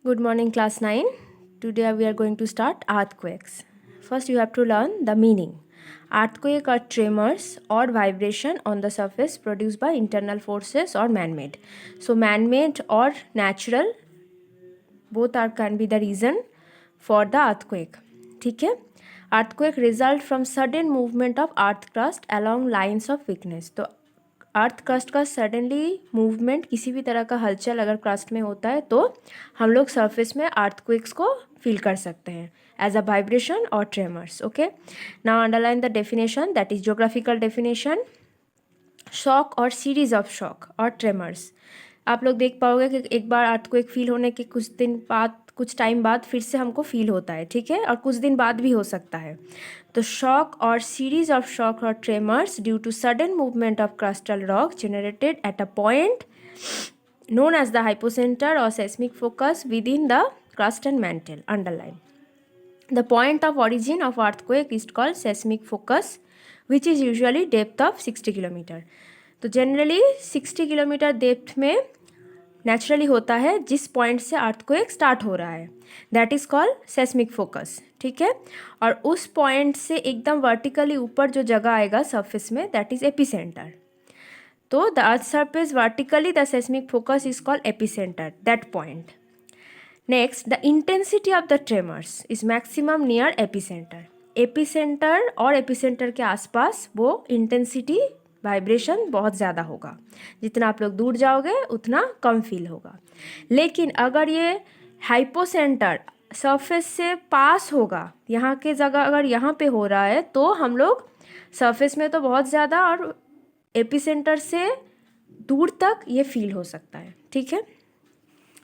Good morning, class 9. Today we are going to start earthquakes. First, you have to learn the meaning. Earthquake are tremors or vibration on the surface produced by internal forces or man-made. So, man-made or natural, both can be the reason for the earthquake. ठीक है? Earthquake result from sudden movement of earth crust along lines of weakness. तो earth crust का suddenly movement, किसी भी तरह का हलचल अगर क्रस्ट में होता है तो हम लोग सरफेस में अर्थक्वेक्स को फील कर सकते हैं एज अ वाइब्रेशन और tremors. Okay, now underline the definition, that is geographical definition. Shock और सीरीज ऑफ शॉक और ट्रेमर्स. आप लोग देख पाओगे कि एक बार अर्थक्वेक फील होने के कुछ टाइम बाद फिर से हमको फील होता है, ठीक है, और कुछ दिन बाद भी हो सकता है. तो शॉक और सीरीज ऑफ शॉक और tremors due to sudden movement of crustal rock generated at a point known as the hypocenter or seismic focus within the crust and mantle. Underline. The point of origin of earthquake is called seismic focus, which is usually depth of 60 kilometre. तो generally 60 kilometre depth में naturally होता है जिस point से earthquake start हो रहा है, that is called seismic focus. ठीक है, और उस पॉइंट से एकदम वर्टिकली ऊपर जो जगह आएगा सरफेस में, दैट इज एपिसेंटर. तो the earth surface vertically the seismic focus is called epicentre, that point. Next, the intensity of the tremors is maximum near epicentre. Epicentre और एपिसेंटर के आसपास वो इंटेंसिटी वाइब्रेशन बहुत ज़्यादा होगा. जितना आप लोग दूर जाओगे उतना कम फील होगा. लेकिन अगर ये हाइपोसेंटर सरफेस से पास होगा, यहाँ के जगह अगर यहाँ पे हो रहा है, तो हम लोग सरफेस में तो बहुत ज़्यादा और एपिसेंटर से दूर तक ये फील हो सकता है. ठीक है.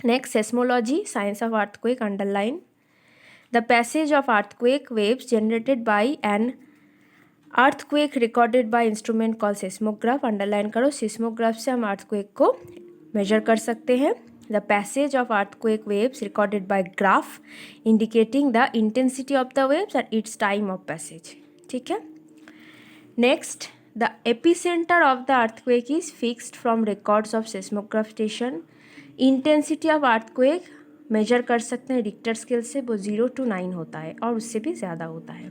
Next, seismology, science of earthquake. Underline. The passage of earthquake waves generated by an earthquake recorded by instrument call seismograph. Underline करो, सेस्मोग्राफ से हम अर्थक्वेक को मेजर कर सकते हैं. The passage of earthquake waves recorded by graph indicating the intensity of the waves and it's time of passage. ठीक है. Next, the epicentre of the earthquake is fixed from records of seismograph station. Intensity of earthquake major कर सकते हैं Richter scale से, वो 0 to 9 होता है और उससे भी ज़्यादा होता है.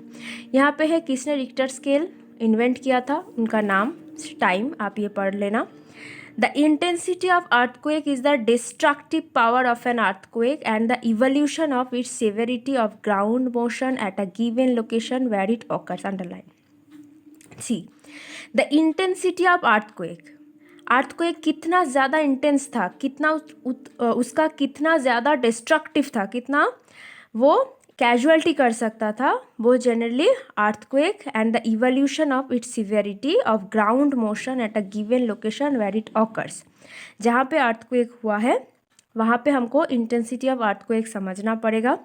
यहाँ पे है किसने रिक्टर स्केल इन्वेंट किया था, उनका नाम, टाइम आप ये पढ़ लेना. The intensity of earthquake is the destructive power of an earthquake and the evolution of its severity of ground motion at a given location where it occurs. Underline. See, the intensity of earthquake कितना ज़्यादा intense था, कितना उसका कितना ज़्यादा destructive था, कितना वो कैजुअलिटी कर सकता था, वो generally earthquake and the evolution of its severity of ground motion at a given location where it occurs. जहाँ पे अर्थक्वेक हुआ है वहाँ पे हमको इंटेंसिटी ऑफ अर्थक्वेक समझना पड़ेगा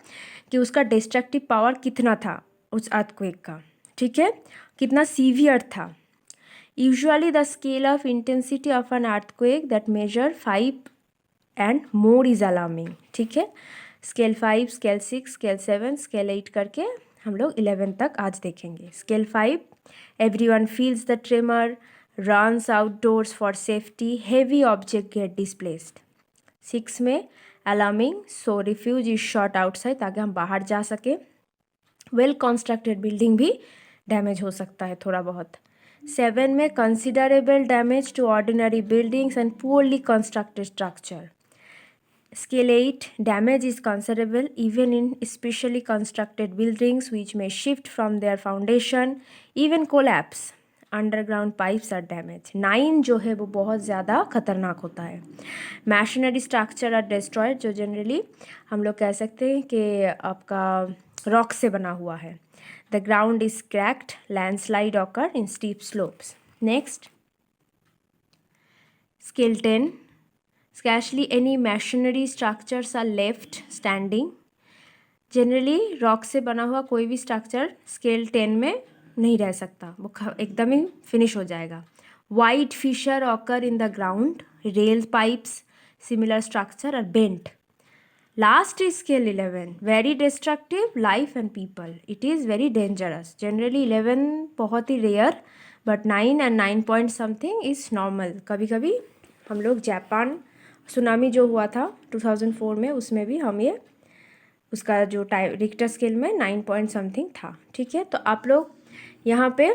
कि उसका डिस्ट्रक्टिव पावर कितना था उस अर्थक्वेक का. ठीक है, कितना सीवियर था. Usually the scale of intensity of an earthquake that measure 5 and more is alarming. ठीक है, स्केल 5, स्केल 6, स्केल 7, स्केल 8 करके हम लोग 11 तक आज देखेंगे. Scale 5, everyone feels the tremor, runs outdoors for safety, heavy object get displaced. 6 में alarming, so refuge is sought outside, ताकि हम बाहर जा सके. वेल कंस्ट्रक्टेड बिल्डिंग भी डैमेज हो सकता है थोड़ा बहुत. 7 में considerable damage to ordinary buildings and poorly constructed structure. Scale 8, damage is considerable even in specially constructed buildings which may shift from their foundation, even collapse. Underground pipes are damage. 9 जो है वो बहुत ज़्यादा खतरनाक होता है. मैशनरी स्ट्रक्चर आर डिस्ट्रॉयड, जो generally हम लोग कह सकते हैं कि आपका रॉक से बना हुआ है. The ground is cracked, landslide occur in steep slopes. Next, scale 10, scarcely any masonry structures are left standing. Generally rock से बना हुआ कोई भी स्ट्रक्चर स्केल 10 में नहीं रह सकता, वो एकदम ही फिनिश हो जाएगा. Wide fissure occur in the ground, rail pipes, similar structure are bent. Last is scale 11, very destructive life and people. It is very dangerous. Generally 11 बहुत ही rare, but 9 and 9 point something is normal. कभी कभी हम लोग Japan tsunami जो हुआ था 2004 में, उसमें भी हम ये उसका जो रिक्टर स्केल में 9 पॉइंट समथिंग था। ठीक है, तो आप लोग यहाँ पे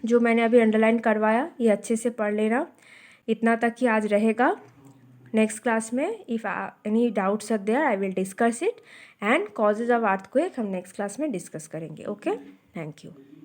जो मैंने अभी अंडरलाइन करवाया ये अच्छे से पढ़ लेना। इतना तक ही आज रहेगा। नेक्स्ट क्लास में if any doubts are there I will discuss it, and causes of earthquake हम नेक्स्ट क्लास में डिस्कस करेंगे। Okay, thank you.